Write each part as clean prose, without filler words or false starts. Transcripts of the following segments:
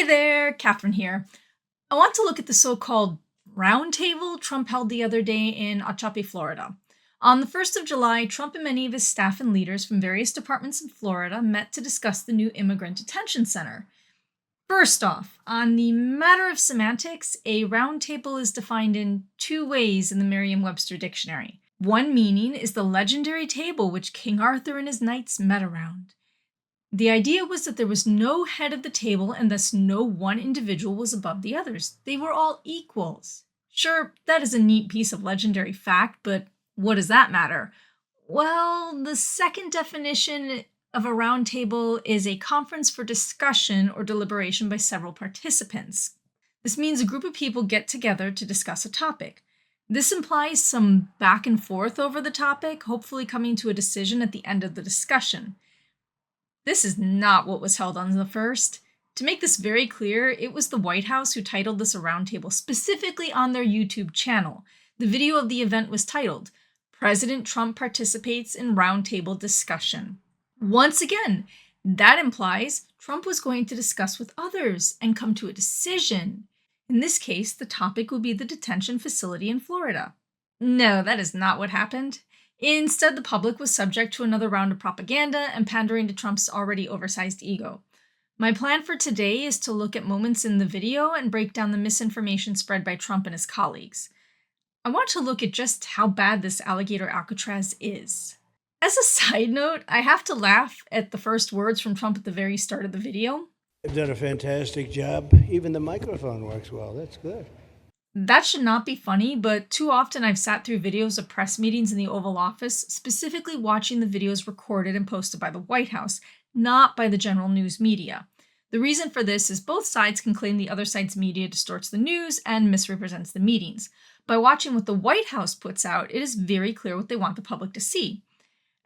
Hey there, Catherine here. I want to look at the so-called Roundtable Trump held the other day in Ochape, Florida. On the 1st of July, Trump and many of his staff and leaders from various departments in Florida met to discuss the new immigrant detention center. First off, on the matter of semantics, a roundtable is defined in two ways in the Merriam-Webster dictionary. One meaning is the legendary table which King Arthur and his knights met around. The idea was that there was no head of the table and thus no one individual was above the others. They were all equals. Sure, that is a neat piece of legendary fact, but what does that matter? Well, the second definition of a round table is a conference for discussion or deliberation by several participants. This means a group of people get together to discuss a topic. This implies some back and forth over the topic, hopefully coming to a decision at the end of the discussion. This is not what was held on the 1st. To make this very clear, it was the White House who titled this a roundtable, specifically on their YouTube channel. The video of the event was titled, President Trump Participates in Roundtable Discussion. Once again, that implies Trump was going to discuss with others and come to a decision. In this case, the topic would be the detention facility in Florida. No, that is not what happened. Instead, the public was subject to another round of propaganda and pandering to Trump's already oversized ego. My plan for today is to look at moments in the video and break down the misinformation spread by Trump and his colleagues. I want to look at just how bad this Alligator Alcatraz is. As a side note, I have to laugh at the first words from Trump at the very start of the video. You've done a fantastic job. Even the microphone works well. That's good. That should not be funny, but too often I've sat through videos of press meetings in the Oval Office, specifically watching the videos recorded and posted by the White House, not by the general news media. The reason for this is both sides can claim the other side's media distorts the news and misrepresents the meetings. By watching what the White House puts out, it is very clear what they want the public to see.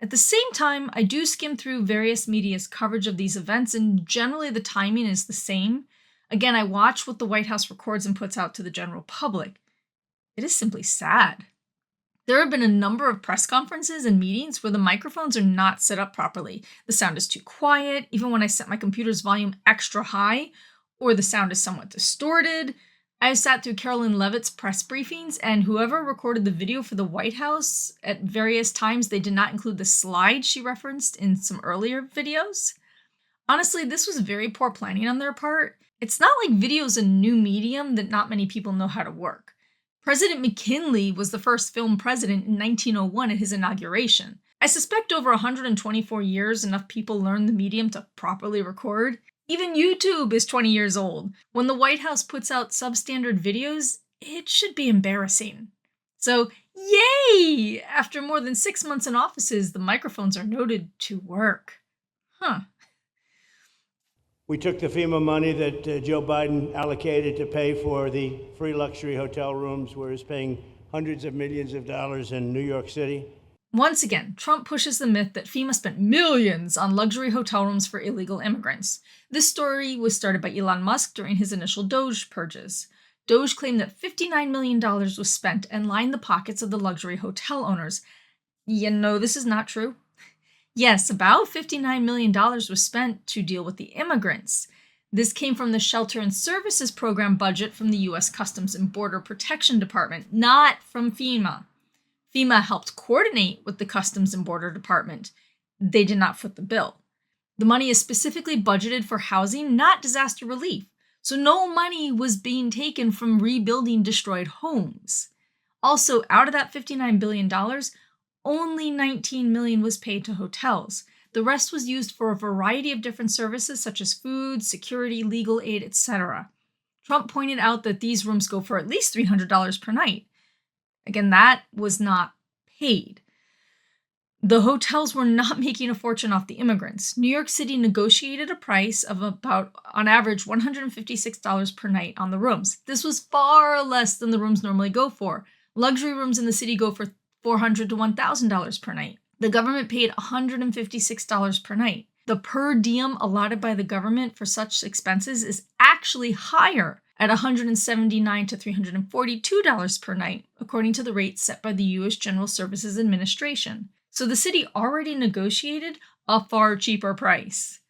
At the same time, I do skim through various media's coverage of these events, and generally the timing is the same. Again, I watch what the White House records and puts out to the general public. It is simply sad. There have been a number of press conferences and meetings where the microphones are not set up properly. The sound is too quiet, even when I set my computer's volume extra high, or the sound is somewhat distorted. I have sat through Carolyn Leavitt's press briefings, and whoever recorded the video for the White House, at various times they did not include the slide she referenced in some earlier videos. Honestly, this was very poor planning on their part. It's not like video is a new medium that not many people know how to work. President McKinley was the first film president in 1901 at his inauguration. I suspect over 124 years, enough people learned the medium to properly record. Even YouTube is 20 years old. When the White House puts out substandard videos, it should be embarrassing. So, yay! After more than 6 months in offices, the microphones are noted to work. We took the FEMA money that Joe Biden allocated to pay for the free luxury hotel rooms, where he's paying hundreds of millions of dollars in New York City. Once again, Trump pushes the myth that FEMA spent millions on luxury hotel rooms for illegal immigrants. This story was started by Elon Musk during his initial Doge purges. Doge claimed that $59 million was spent and lined the pockets of the luxury hotel owners. This is not true. Yes, about $59 million was spent to deal with the immigrants. This came from the Shelter and Services Program budget from the U.S. Customs and Border Protection Department, not from FEMA. FEMA helped coordinate with the Customs and Border Department. They did not foot the bill. The money is specifically budgeted for housing, not disaster relief. So no money was being taken from rebuilding destroyed homes. Also, out of that $59 billion, only $19 million was paid to hotels. The rest was used for a variety of different services such as food, security, legal aid, etc. Trump pointed out that these rooms go for at least $300 per night. Again, that was not paid. The hotels were not making a fortune off the immigrants. New York City negotiated a price of about, on average, $156 per night on the rooms. This was far less than the rooms normally go for. Luxury rooms in the city go for $400 to $1,000 per night. The government paid $156 per night. The per diem allotted by the government for such expenses is actually higher at $179 to $342 per night, according to the rates set by the U.S. General Services Administration. So the city already negotiated a far cheaper price.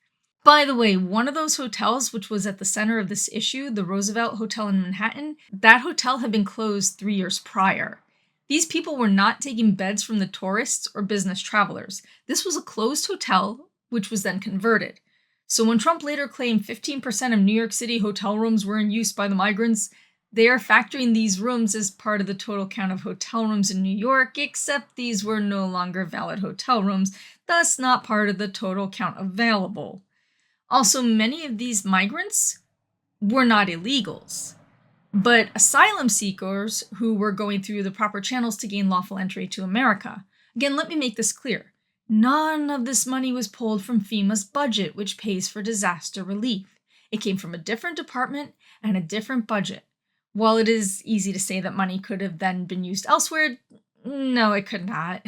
By the way, one of those hotels, which was at the center of this issue, the Roosevelt Hotel in Manhattan, that hotel had been closed 3 years prior. These people were not taking beds from the tourists or business travelers. This was a closed hotel, which was then converted. So when Trump later claimed 15% of New York City hotel rooms were in use by the migrants, they are factoring these rooms as part of the total count of hotel rooms in New York, except these were no longer valid hotel rooms, thus not part of the total count available. Also, many of these migrants were not illegals, but asylum seekers who were going through the proper channels to gain lawful entry to America. Again, let me make this clear. None of this money was pulled from FEMA's budget, which pays for disaster relief. It came from a different department and a different budget. While it is easy to say that money could have then been used elsewhere, no, it could not.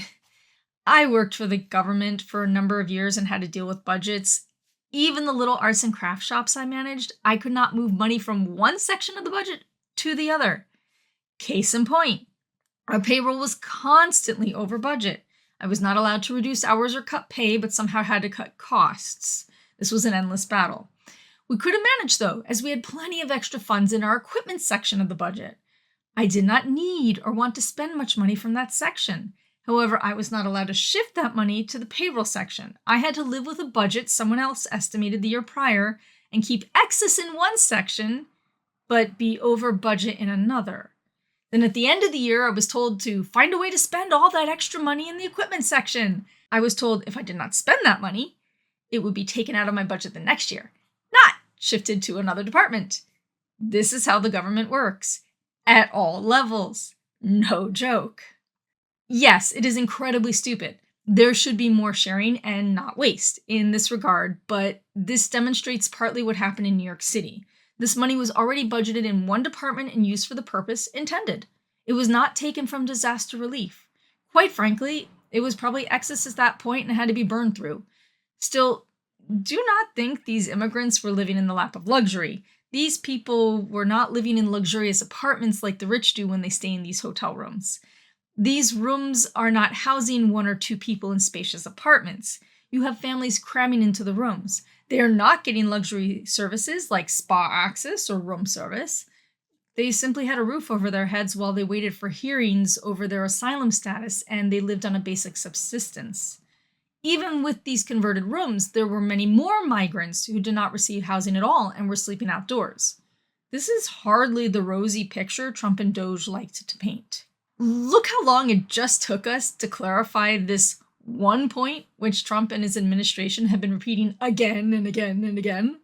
I worked for the government for a number of years and had to deal with budgets. Even the little arts and craft shops I managed, I could not move money from one section of the budget to the other. Case in point, our payroll was constantly over budget. I was not allowed to reduce hours or cut pay, but somehow had to cut costs. This was an endless battle. We could have managed, though, as we had plenty of extra funds in our equipment section of the budget. I did not need or want to spend much money from that section. However, I was not allowed to shift that money to the payroll section. I had to live with a budget someone else estimated the year prior and keep excess in one section, but be over budget in another. Then at the end of the year, I was told to find a way to spend all that extra money in the equipment section. I was told if I did not spend that money, it would be taken out of my budget the next year, not shifted to another department. This is how the government works, at all levels. No joke. Yes, it is incredibly stupid. There should be more sharing and not waste in this regard, but this demonstrates partly what happened in New York City. This money was already budgeted in one department and used for the purpose intended. It was not taken from disaster relief. Quite frankly, it was probably excess at that point and had to be burned through. Still, do not think these immigrants were living in the lap of luxury. These people were not living in luxurious apartments like the rich do when they stay in these hotel rooms. These rooms are not housing one or two people in spacious apartments. You have families cramming into the rooms. They are not getting luxury services like spa access or room service. They simply had a roof over their heads while they waited for hearings over their asylum status, and they lived on a basic subsistence. Even with these converted rooms, there were many more migrants who did not receive housing at all and were sleeping outdoors. This is hardly the rosy picture Trump and Doge liked to paint. Look how long it just took us to clarify this one point, which Trump and his administration have been repeating again and again and again.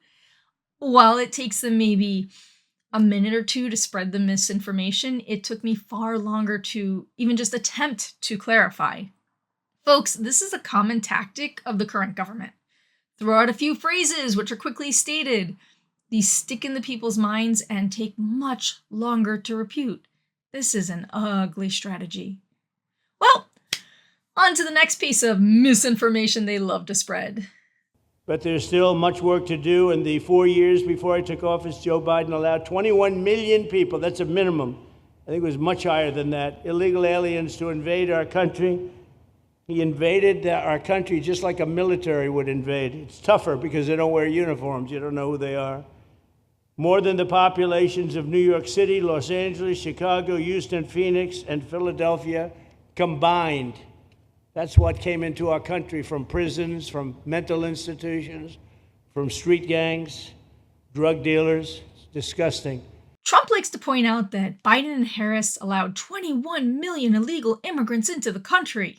While it takes them maybe a minute or two to spread the misinformation, it took me far longer to even just attempt to clarify. Folks, this is a common tactic of the current government. Throw out a few phrases which are quickly stated. These stick in the people's minds and take much longer to repute. This is an ugly strategy. Well, on to the next piece of misinformation they love to spread. But there's still much work to do. In the 4 years before I took office, Joe Biden allowed 21 million people, that's a minimum, I think it was much higher than that, illegal aliens to invade our country. He invaded our country just like a military would invade. It's tougher because they don't wear uniforms. You don't know who they are. More than the populations of New York City, Los Angeles, Chicago, Houston, Phoenix, and Philadelphia combined. That's what came into our country from prisons, from mental institutions, from street gangs, drug dealers. It's disgusting. Trump likes to point out that Biden and Harris allowed 21 million illegal immigrants into the country.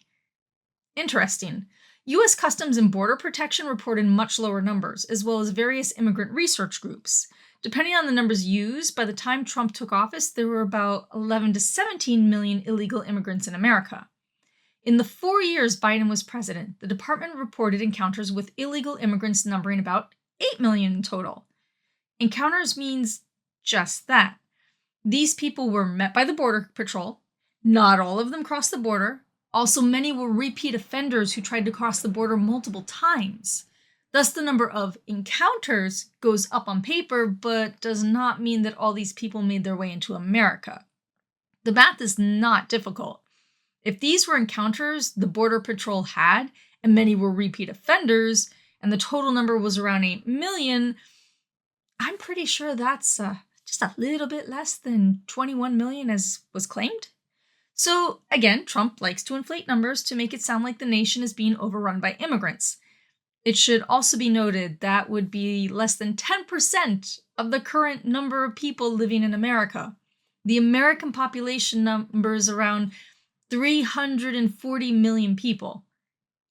Interesting. U.S. Customs and Border Protection reported much lower numbers, as well as various immigrant research groups. Depending on the numbers used, by the time Trump took office, there were about 11 to 17 million illegal immigrants in America. In the 4 years Biden was president, the department reported encounters with illegal immigrants numbering about 8 million in total. Encounters means just that. These people were met by the Border Patrol. Not all of them crossed the border. Also, many were repeat offenders who tried to cross the border multiple times. Thus, the number of encounters goes up on paper, but does not mean that all these people made their way into America. The math is not difficult. If these were encounters the Border Patrol had, and many were repeat offenders, and the total number was around 8 million, I'm pretty sure that's just a little bit less than 21 million as was claimed. So again, Trump likes to inflate numbers to make it sound like the nation is being overrun by immigrants. It should also be noted that would be less than 10% of the current number of people living in America. The American population number is around 340 million people.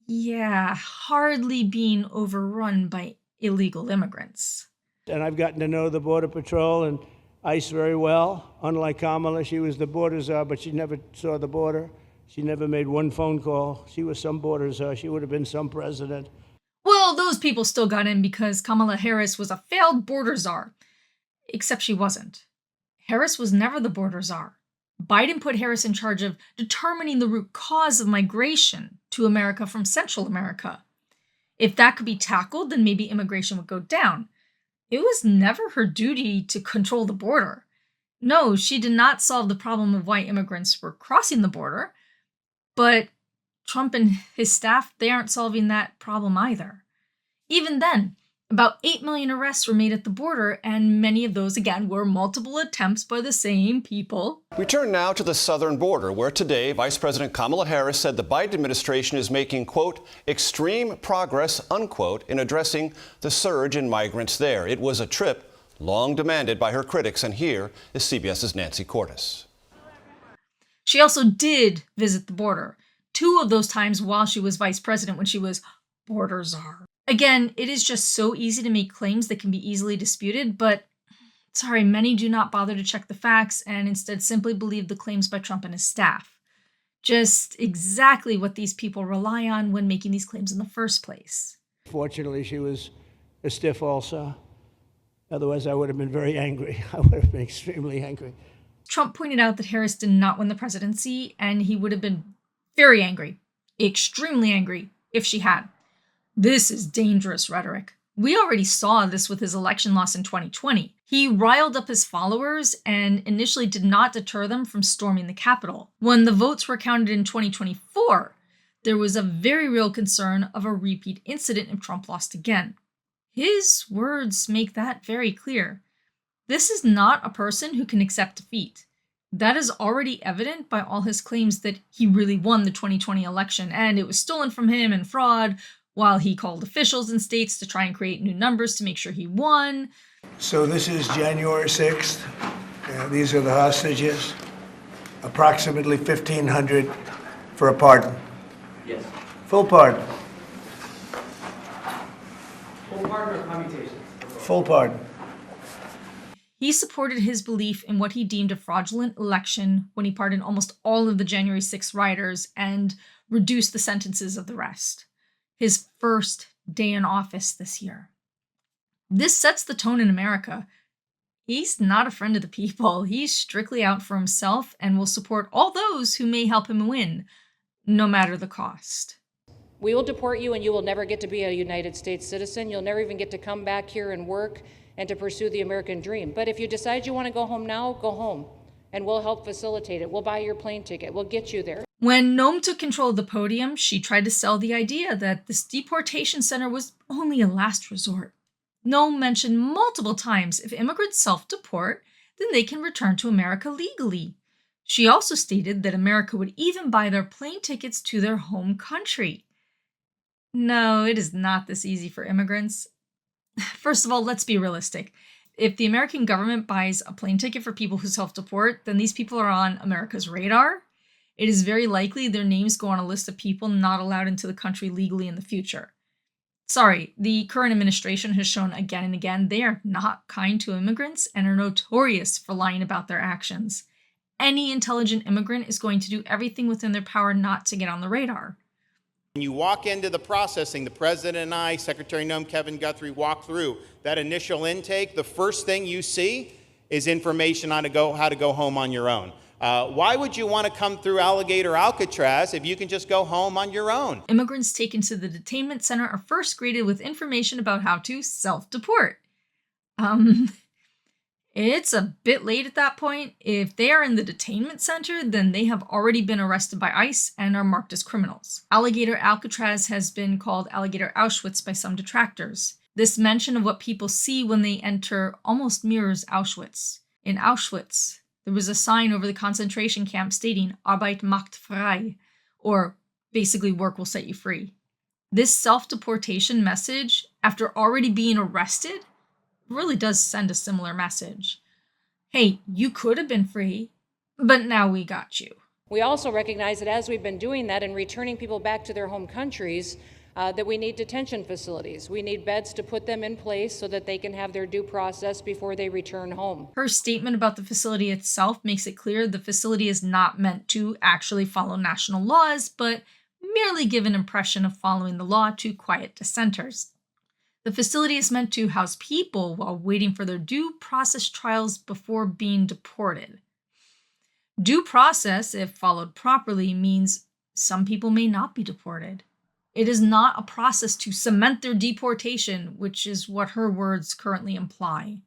Yeah, hardly being overrun by illegal immigrants. And I've gotten to know the Border Patrol and ICE very well. Unlike Kamala, she was the border czar, but she never saw the border. She never made one phone call. She was some border czar. She would have been some president. Well, those people still got in because Kamala Harris was a failed border czar. Except she wasn't. Harris was never the border czar. Biden put Harris in charge of determining the root cause of migration to America from Central America. If that could be tackled, then maybe immigration would go down. It was never her duty to control the border. No, she did not solve the problem of why immigrants were crossing the border. But Trump and his staff, they aren't solving that problem either. Even then, about 8 million arrests were made at the border, and many of those, again, were multiple attempts by the same people. We turn now to the southern border, where today Vice President Kamala Harris said the Biden administration is making, quote, extreme progress, unquote, in addressing the surge in migrants there. It was a trip long demanded by her critics, and here is CBS's Nancy Cordes. She also did visit the border, 2 of those times while she was vice president when she was border czar. Again, it is just so easy to make claims that can be easily disputed, but sorry, many do not bother to check the facts and instead simply believe the claims by Trump and his staff. Just exactly what these people rely on when making these claims in the first place. Fortunately, she was a stiff also. Otherwise, I would have been very angry. I would have been extremely angry. Trump pointed out that Harris did not win the presidency, and he would have been very angry, extremely angry, if she had. This is dangerous rhetoric. We already saw this with his election loss in 2020. He riled up his followers and initially did not deter them from storming the Capitol. When the votes were counted in 2024, there was a very real concern of a repeat incident if Trump lost again. His words make that very clear. This is not a person who can accept defeat. That is already evident by all his claims that he really won the 2020 election and it was stolen from him and fraud, while he called officials in states to try and create new numbers to make sure he won. So this is January 6th. These are the hostages. Approximately 1,500 for a pardon. Yes. Full pardon. Full pardon or commutation? Full pardon. He supported his belief in what he deemed a fraudulent election when he pardoned almost all of the January 6th rioters and reduced the sentences of the rest. His first day in office this year. This sets the tone in America. He's not a friend of the people. He's strictly out for himself and will support all those who may help him win, no matter the cost. We will deport you and you will never get to be a United States citizen. You'll never even get to come back here and work and to pursue the American dream. But if you decide you want to go home now, go home. And we'll help facilitate it. We'll buy your plane ticket. We'll get you there. When Noam took control of the podium, she tried to sell the idea that this deportation center was only a last resort. Noam mentioned multiple times if immigrants self-deport, then they can return to America legally. She also stated that America would even buy their plane tickets to their home country. No, it is not this easy for immigrants. First of all, let's be realistic. If the American government buys a plane ticket for people who self-deport, then these people are on America's radar. It is very likely their names go on a list of people not allowed into the country legally in the future. Sorry, the current administration has shown again and again they are not kind to immigrants and are notorious for lying about their actions. Any intelligent immigrant is going to do everything within their power not to get on the radar. When you walk into the processing, the president and I, Secretary Noam, Kevin Guthrie, walk through that initial intake. The first thing you see is information on how to go home on your own. Why would you want to come through Alligator Alcatraz if you can just go home on your own? Immigrants taken to the detainment center are first greeted with information about how to self-deport. It's a bit late at that point. If they are in the detainment center, then they have already been arrested by ICE and are marked as criminals. Alligator Alcatraz has been called Alligator Auschwitz by some detractors. This mention of what people see when they enter almost mirrors Auschwitz. In Auschwitz, there was a sign over the concentration camp stating Arbeit macht frei, or basically work will set you free. This self-deportation message, after already being arrested, really does send a similar message. Hey, you could have been free, but now we got you. We also recognize that as we've been doing that and returning people back to their home countries, that we need detention facilities. We need beds to put them in place so that they can have their due process before they return home. Her statement about the facility itself makes it clear the facility is not meant to actually follow national laws, but merely give an impression of following the law to quiet dissenters. The facility is meant to house people while waiting for their due process trials before being deported. Due process, if followed properly, means some people may not be deported. It is not a process to cement their deportation, which is what her words currently imply.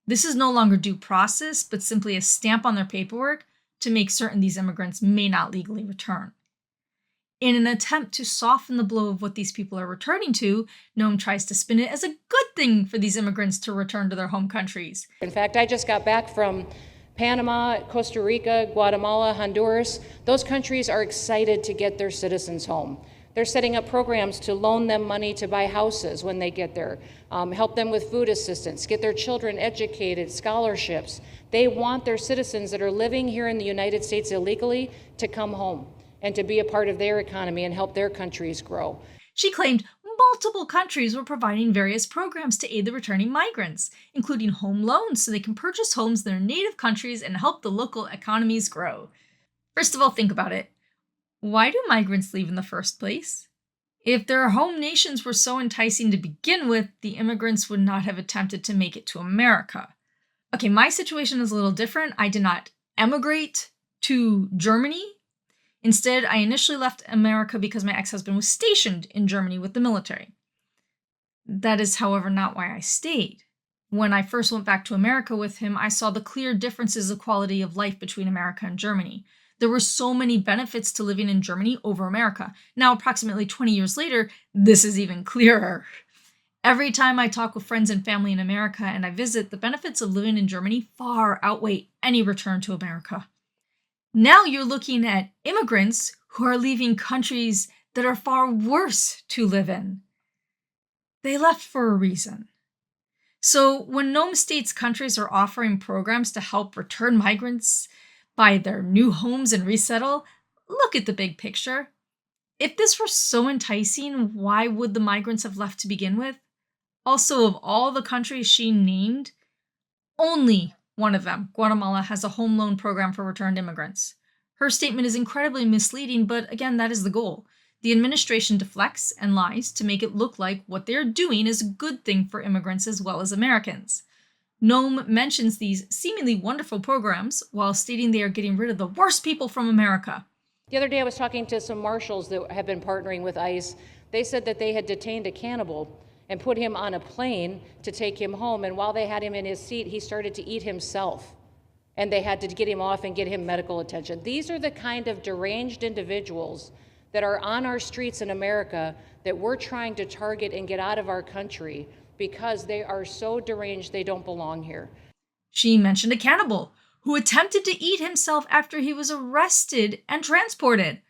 This is no longer due process, but simply a stamp on their paperwork to make certain these immigrants may not legally return. In an attempt to soften the blow of what these people are returning to, Noam tries to spin it as a good thing for these immigrants to return to their home countries. In fact, I just got back from Panama, Costa Rica, Guatemala, Honduras. Those countries are excited to get their citizens home. They're setting up programs to loan them money to buy houses when they get there, help them with food assistance, get their children educated, scholarships. They want their citizens that are living here in the United States illegally to come home and to be a part of their economy and help their countries grow. She claimed multiple countries were providing various programs to aid the returning migrants, including home loans so they can purchase homes in their native countries and help the local economies grow. First of all, think about it. Why do migrants leave in the first place? If their home nations were so enticing to begin with, the immigrants would not have attempted to make it to America. Okay, my situation is a little different. I did not emigrate to Germany. Instead, I initially left America because my ex-husband was stationed in Germany with the military. That is, however, not why I stayed. When I first went back to America with him, I saw the clear differences of quality of life between America and Germany. There were so many benefits to living in Germany over America. Now, approximately 20 years later, this is even clearer. Every time I talk with friends and family in America and I visit, the benefits of living in Germany far outweigh any return to America. Now you're looking at immigrants who are leaving countries that are far worse to live in. They left for a reason. So when Noam states countries are offering programs to help return migrants buy their new homes and resettle, look at the big picture. If this were so enticing, why would the migrants have left to begin with? Also, of all the countries she named, only one of them, Guatemala, has a home loan program for returned immigrants. Her statement is incredibly misleading, but again, that is the goal. The administration deflects and lies to make it look like what they're doing is a good thing for immigrants as well as Americans. Noam mentions these seemingly wonderful programs while stating they are getting rid of the worst people from America. The other day I was talking to some marshals that have been partnering with ICE. They said that they had detained a cannibal and put him on a plane to take him home. And while they had him in his seat, he started to eat himself. And they had to get him off and get him medical attention. These are the kind of deranged individuals that are on our streets in America that we're trying to target and get out of our country because they are so deranged they don't belong here. She mentioned a cannibal who attempted to eat himself after he was arrested and transported.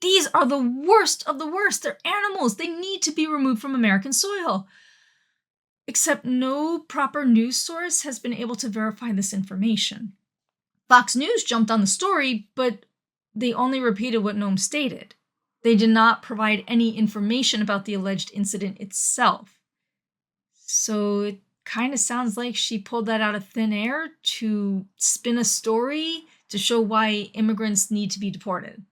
These are the worst of the worst. They're animals. They need to be removed from American soil. Except no proper news source has been able to verify this information. Fox News jumped on the story, but they only repeated what Noam stated. They did not provide any information about the alleged incident itself. So it kind of sounds like she pulled that out of thin air to spin a story to show why immigrants need to be deported.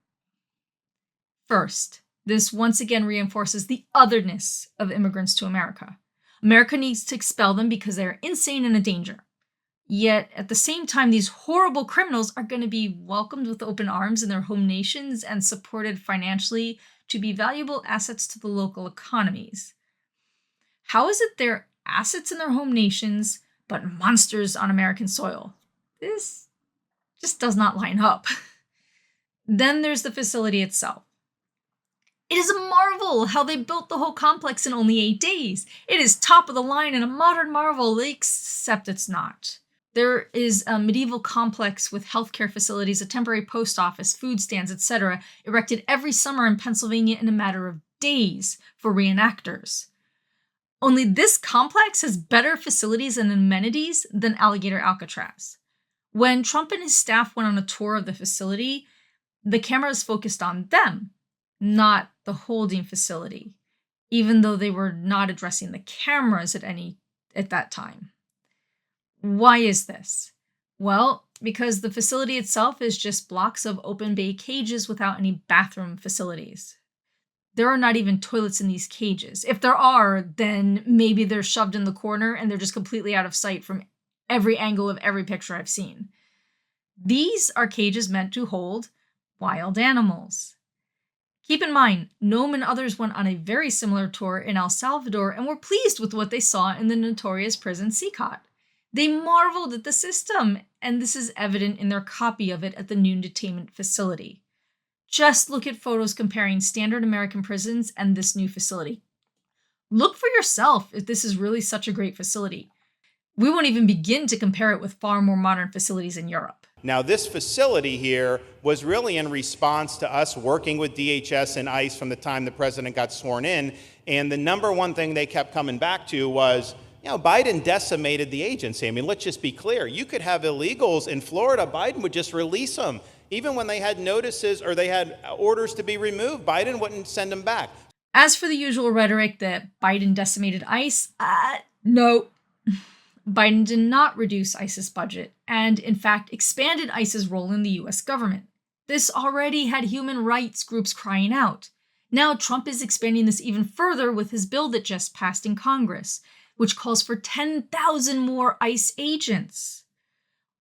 First, this once again reinforces the otherness of immigrants to America. America needs to expel them because they are insane and a danger. Yet, at the same time, these horrible criminals are going to be welcomed with open arms in their home nations and supported financially to be valuable assets to the local economies. How is it they're assets in their home nations, but monsters on American soil. This just does not line up. Then there's the facility itself. It is a marvel how they built the whole complex in only 8 days. It is top of the line and a modern marvel, except it's not. There is a medieval complex with healthcare facilities, a temporary post office, food stands, etc., erected every summer in Pennsylvania in a matter of days for reenactors. Only this complex has better facilities and amenities than Alligator Alcatraz. When Trump and his staff went on a tour of the facility, the cameras focused on them, not the holding facility, even though they were not addressing the cameras at that time. Why is this? Well, because the facility itself is just blocks of open bay cages without any bathroom facilities. There are not even toilets in these cages. If there are, then maybe they're shoved in the corner and they're just completely out of sight from every angle of every picture I've seen. These are cages meant to hold wild animals. Keep in mind, Noam and others went on a very similar tour in El Salvador and were pleased with what they saw in the notorious prison CCOT. They marveled at the system, and this is evident in their copy of it at the new detainment facility. Just look at photos comparing standard American prisons and this new facility. Look for yourself if this is really such a great facility. We won't even begin to compare it with far more modern facilities in Europe. Now, this facility here was really in response to us working with DHS and ICE from the time the president got sworn in. And the number one thing they kept coming back to was, Biden decimated the agency. I mean, let's just be clear. You could have illegals in Florida. Biden would just release them. Even when they had notices or they had orders to be removed, Biden wouldn't send them back. As for the usual rhetoric that Biden decimated ICE, no. Biden did not reduce ICE's budget and, in fact, expanded ICE's role in the U.S. government. This already had human rights groups crying out. Now Trump is expanding this even further with his bill that just passed in Congress, which calls for 10,000 more ICE agents.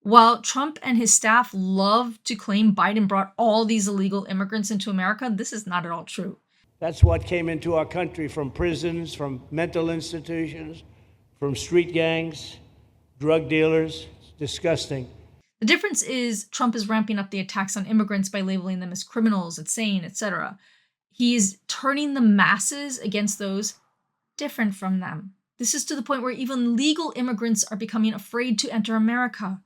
While Trump and his staff love to claim Biden brought all these illegal immigrants into America, this is not at all true. That's what came into our country from prisons, from mental institutions, from street gangs, drug dealers. It's disgusting. The difference is Trump is ramping up the attacks on immigrants by labeling them as criminals, insane, etc. He is turning the masses against those different from them. This is to the point where even legal immigrants are becoming afraid to enter America.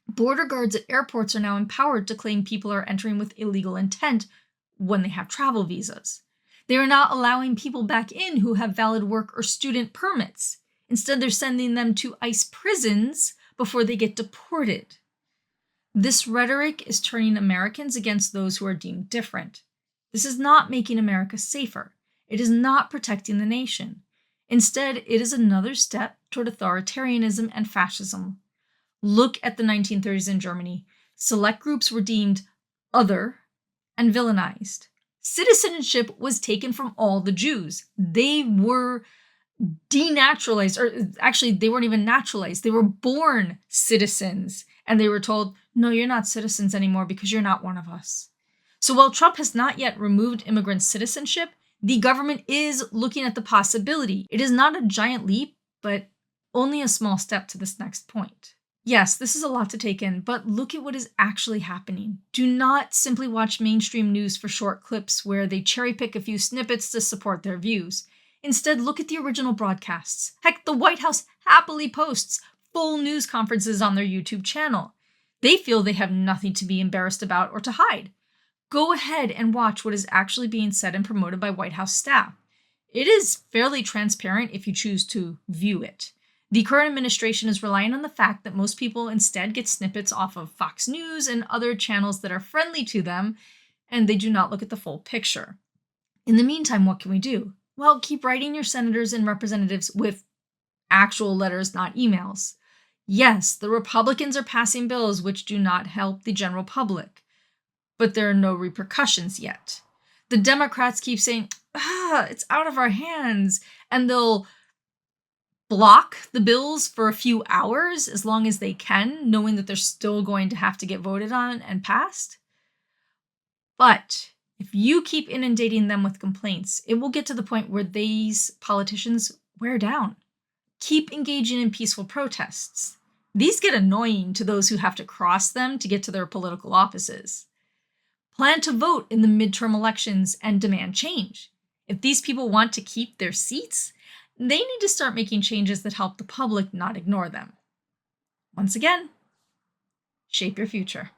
Border guards at airports are now empowered to claim people are entering with illegal intent when they have travel visas. They are not allowing people back in who have valid work or student permits. Instead, they're sending them to ICE prisons before they get deported. This rhetoric is turning Americans against those who are deemed different. This is not making America safer. It is not protecting the nation. Instead, it is another step toward authoritarianism and fascism. Look at the 1930s in Germany. Select groups were deemed other and villainized. Citizenship was taken from all the Jews. They were denaturalized, or actually they weren't even naturalized. They were born citizens, and they were told, no, you're not citizens anymore because you're not one of us. So while Trump has not yet removed immigrant citizenship, the government is looking at the possibility. It is not a giant leap, but only a small step to this next point. Yes, this is a lot to take in, but look at what is actually happening. Do not simply watch mainstream news for short clips where they cherry pick a few snippets to support their views. Instead, look at the original broadcasts. Heck, the White House happily posts full news conferences on their YouTube channel. They feel they have nothing to be embarrassed about or to hide. Go ahead and watch what is actually being said and promoted by White House staff. It is fairly transparent if you choose to view it. The current administration is relying on the fact that most people instead get snippets off of Fox News and other channels that are friendly to them, and they do not look at the full picture. In the meantime, what can we do? Well, keep writing your senators and representatives with actual letters, not emails. Yes, the Republicans are passing bills which do not help the general public, but there are no repercussions yet. The Democrats keep saying, it's out of our hands, and they'll block the bills for a few hours as long as they can, knowing that they're still going to have to get voted on and passed. But if you keep inundating them with complaints, it will get to the point where these politicians wear down. Keep engaging in peaceful protests. These get annoying to those who have to cross them to get to their political offices. Plan to vote in the midterm elections and demand change. If these people want to keep their seats, they need to start making changes that help the public not ignore them. Once again, shape your future.